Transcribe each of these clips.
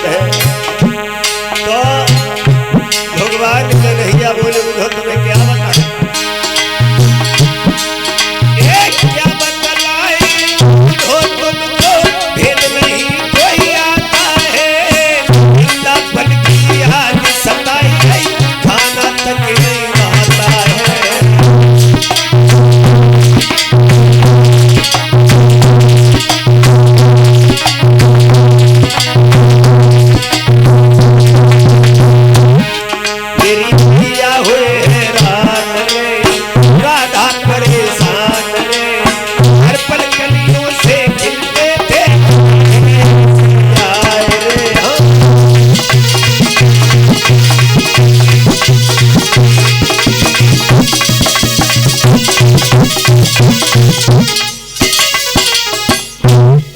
है। तो भगवान कन्हैया बोले उधो तुम्हें क्या बता, क्या बतलाए उधो तुमको भेद नहीं कोई आता है। वृंदावन की याद सताई गई खाना तक नहीं आता है।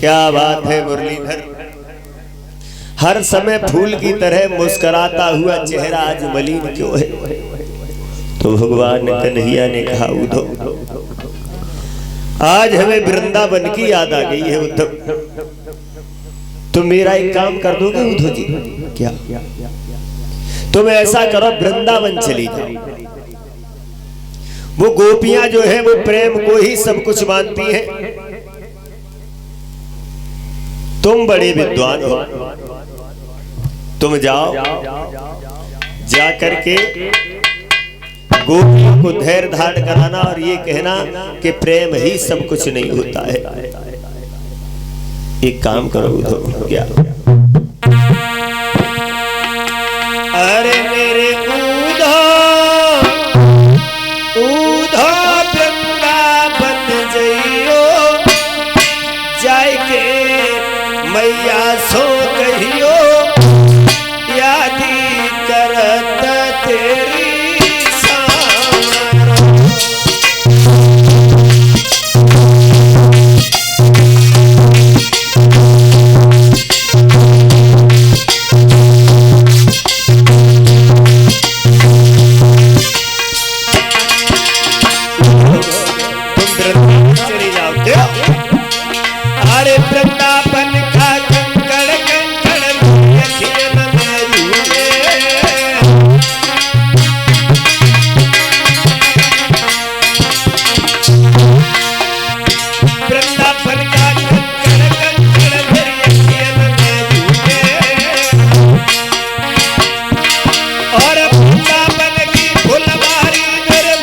क्या बात है मुरलीधर, हर समय फूल की तरह मुस्कुराता हुआ चेहरा आज मलिन क्यों है? तो भगवान कन्हैया ने कहा उद्धव, आज हमें वृंदावन की याद आ गई है उद्धव। तुम मेरा एक काम कर दोगे उद्धव जी? क्या? तुम ऐसा करो, वृंदावन चली जाओ। वो गोपियां जो है वो प्रेम को ही सब कुछ मानती हैं। तुम बड़े विद्वान हो, तुम जाओ, जा करके गोपियों को धैर्य धारण कराना और ये कहना कि प्रेम ही सब कुछ नहीं होता है। एक काम करो उद्धव, क्या? अरे मेरे उद्धव वृंदावन जइयो जाय के मैया सो कहियो यादी करत तेरी चली जाओ। अरे वृंदावन का कंकड़ कंकड़ वृंदावन का कंकड़ कंकड़ और वृंदावन की फुलवारी मेरे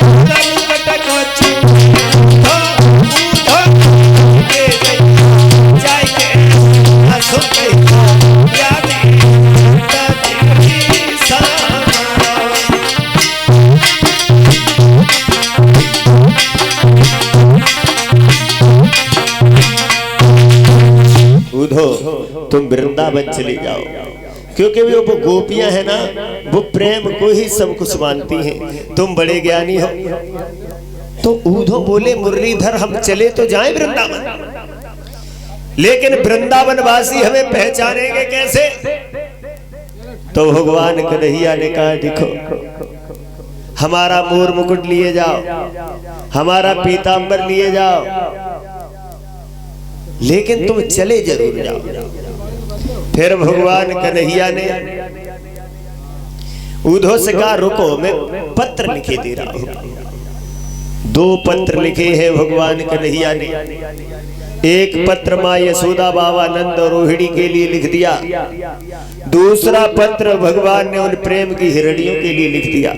तुम वृंदावन चली जाओ, क्योंकि वो गोपियां है ना, वो प्रेम को ही सब कुछ मानती हैं। तुम बड़े ज्ञानी हो। तो उद्धव बोले मुरलीधर हम चले तो जाएं वृंदावन, लेकिन वृंदावन वासी हमें पहचानेंगे कैसे? तो भगवान कन्हैया ने कहा देखो, हमारा मोर मुकुट लिए जाओ, हमारा पीतांबर लिए जाओ, लेकिन तुम चले जरूर जाओ। फिर भगवान कन्हैया ने उद्धव से कहा रुको, मैं पत्र लिखे दे रहा हूं। 2 पत्र लिखे हैं भगवान कन्हैया ने। एक पत्र माँ यशोदा बाबा नंद और रोहिणी के लिए लिख दिया, दूसरा पत्र भगवान ने उन प्रेम की हिरणियों के लिए लिख दिया।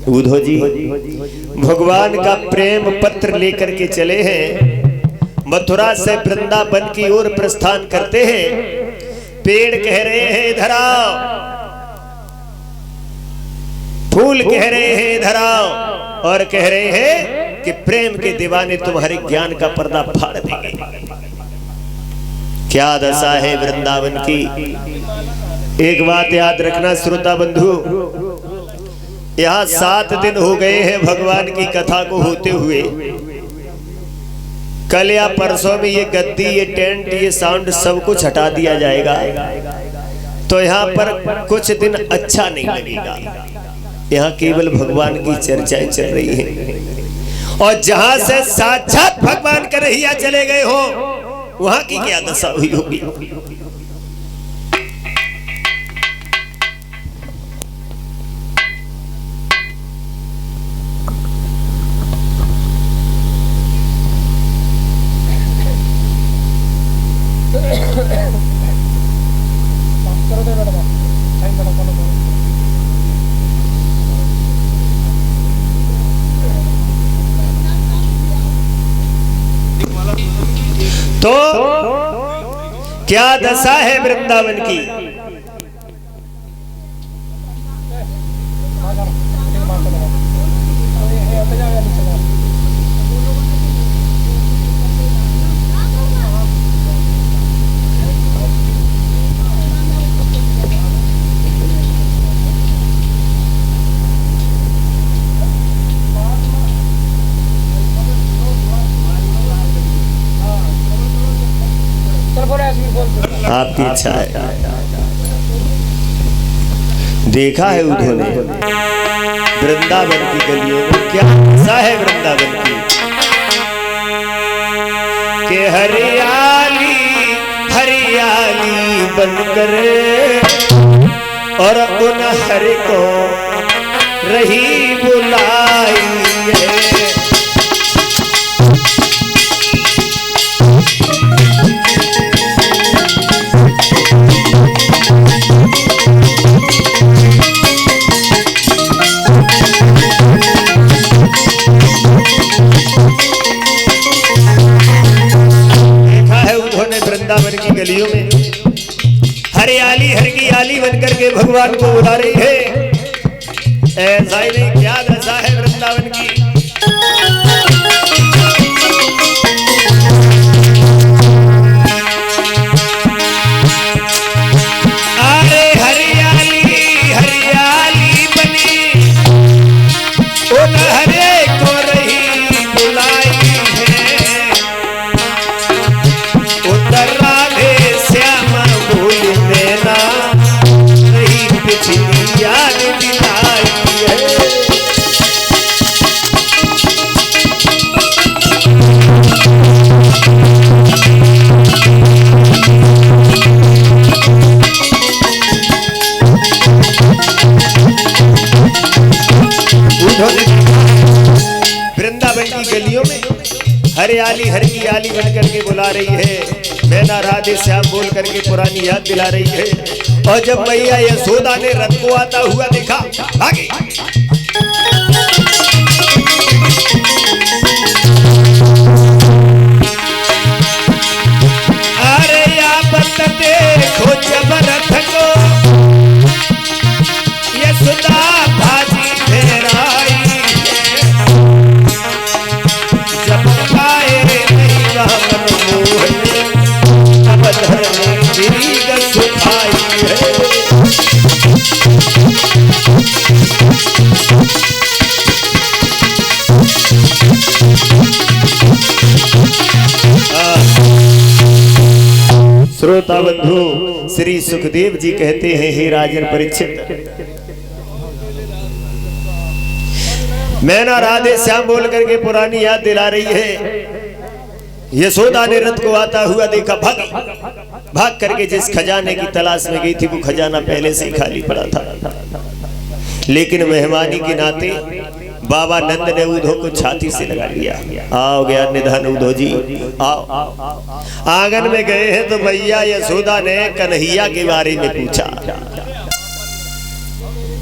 उद्धव जी भगवान का प्रेम पत्र लेकर के चले हैं, मथुरा से वृंदावन की ओर प्रस्थान करते हैं। पेड़ कह रहे हैं इधर आओ, फूल कह रहे हैं इधर आओ, और कह रहे हैं कि प्रेम के दीवाने तुम्हारे ज्ञान का पर्दा फाड़ देंगे। क्या दशा है वृंदावन की। एक बात याद रखना श्रोता बंधु, यहाँ 7 दिन हो गए हैं भगवान की कथा को होते हुए। कल या परसों में ये गद्दी, ये टेंट, ये साउंड सब कुछ हटा दिया जाएगा, तो यहाँ पर कुछ दिन अच्छा नहीं लगेगा। यहाँ केवल भगवान की चर्चाएं चल रही हैं, और जहां से साक्षात भगवान कन्हैया चले गए हो, वहां की क्या दशा हुई होगी। तो क्या दशा है वृंदावन की। आपकी इच्छा है। देखा है उन्होंने वृंदावन की गलियों में क्या दशा है वृंदावन की, कि हरियाली हरियाली बनकर और उन हरि को रही बुलाई है। वृंदावन की गलियों में हरियाली हरियाली बनकर के भगवान को बुला रही है। ऐसा ही नहीं, क्या दशा है वृंदावन की। अरे हरियाली हरियाली बनी उन हरे को रही बुलाई है। उतर राधे श्यामा भूल देना रही पिछली याद दिलाई है। वृंदावन की गलियों में हरियाली हरियाली बनकर के बुला रही है। मैना राधे श्याम बोल करके पुरानी याद दिला रही है। और जब मैया यशोदा ने रथ को आता हुआ देखा, भागी। अरे या बत देखो जब रथ को यशोदा भाजी फेराई है। जब पाए नहीं वह मनमोहन श्रोता बंधु श्री सुखदेव जी कहते हैं, हे राजन परीक्षित, मैना राधे श्याम बोल करके पुरानी याद दिला रही है। यशोदा ने रथ को आता हुआ देखा, भाग करके जिस खजाने की तलाश में गई थी वो खजाना पहले से ही खाली पड़ा था। लेकिन मेहमानी के नाते बाबा नंद ने उधो को छाती से लगा लिया। आओ गया निधन उधो जी, आओ। आंगन में गए हैं तो मैया यशोदा ने कन्हैया के बारे में पूछा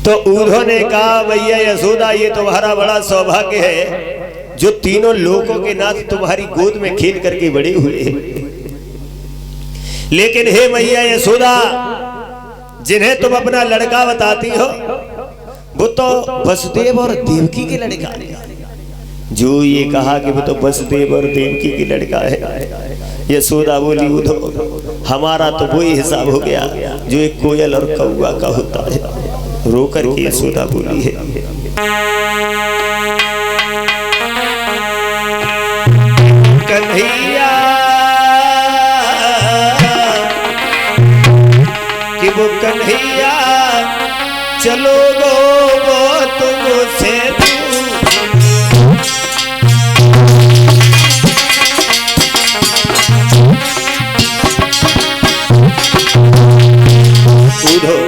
तो उधो ने कहा, भैया यशोदा ये तुम्हारा बड़ा सौभाग्य है जो तीनों लोगों के नाथ तुम्हारी गोद में खेल करके बड़े हुए हैं। लेकिन हे मैया यशोदा, जिन्हें तुम अपना लड़का बताती हो वो तो वसुदेव और देवकी के लड़का है। जो ये कहा कि वो तो वसुदेव और देवकी के लड़का है। यशोदा बोली, उधो हमारा तो वही हिसाब हो गया जो एक कोयल और कौवा का होता है। रोकर के यशोदा बोली है, कन्हैया कि वो कन्हैया चलो वो तुमसे उधो।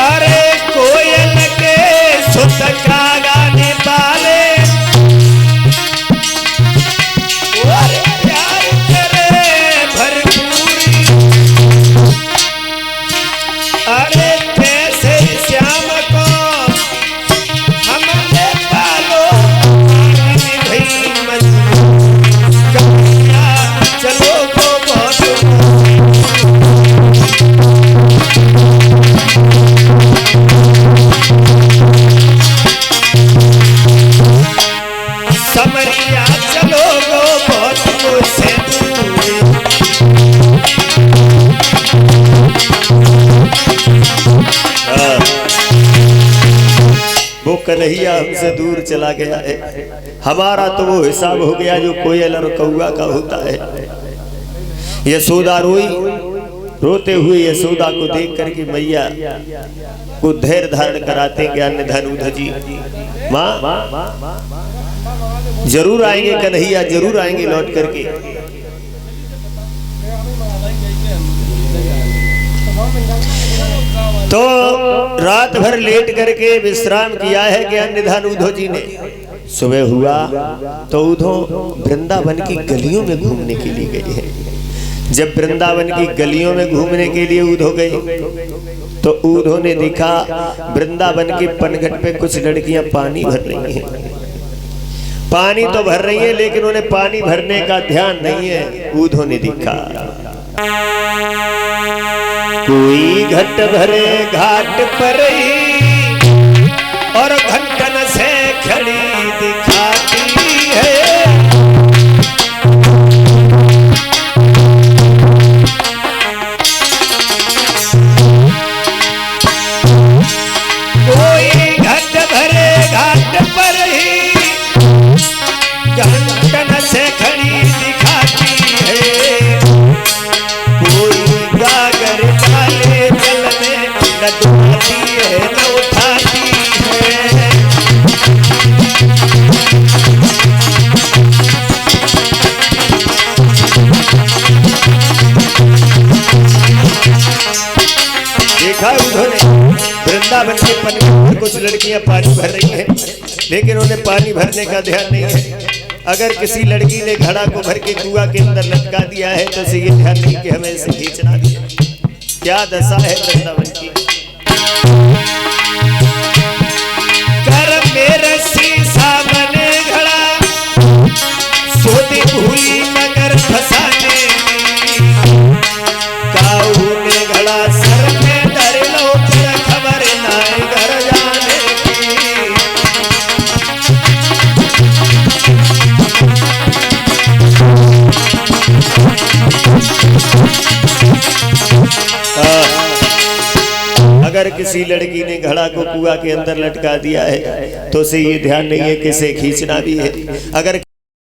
अरे कोयल के सुत का गाने वाले प्यार करे कन्हैया हमसे दूर चला गया है, हमारा तो वो हिसाब हो गया जो कोयल और कौआ का होता है। यशोदा रोई, रोते हुए यशोदा को देख करके मैया को धैर्य धारण कराते ज्ञान धनुध जी, माँ जरूर आएंगे कन्हैया, जरूर आएंगे लौट करके। तो रात भर लेट करके विश्राम किया है ज्ञान निधान उद्धव जी ने। सुबह हुआ तो उद्धव वृंदावन की गलियों में घूमने के लिए गए हैं। जब वृंदावन की गलियों में घूमने के लिए उद्धव गए तो उद्धव ने देखा वृंदावन के पनघट पे कुछ लड़कियां पानी भर रही हैं। पानी तो भर रही है लेकिन उन्हें पानी भरने का ध्यान नहीं है। उद्धव ने देखा कोई घट भरे घाट पर ही और घंटन से खड़ी दिखाती है। कोई घट भरे घाट पर ही घंटन से खड़ी दिखाती है। कोई गागर डाले जल में न डूबती है न उठाती है। देखा उन्होंने वृंदावन के पनघट में कुछ लड़कियां पानी भर रही हैं लेकिन उन्हें पानी भरने का ध्यान नहीं है। अगर किसी lड़की ने घड़ा को भर के कुआं के अंदर लटका दिया है तो उसे ये ध्यान नहीं कि हमें इसे खींचना भी है। क्या दशा है वृंदावन की। कर मेरे शीशा बने घड़ा सोती भूली मगर फसाने काऊ ने घड़ा सर में धर लो खबर नाई घर जाने अगर किसी लड़की ने घड़ा को कुआं के अंदर लटका दिया है तो उसे ये ध्यान नहीं है कि इसे खींचना भी है। अगर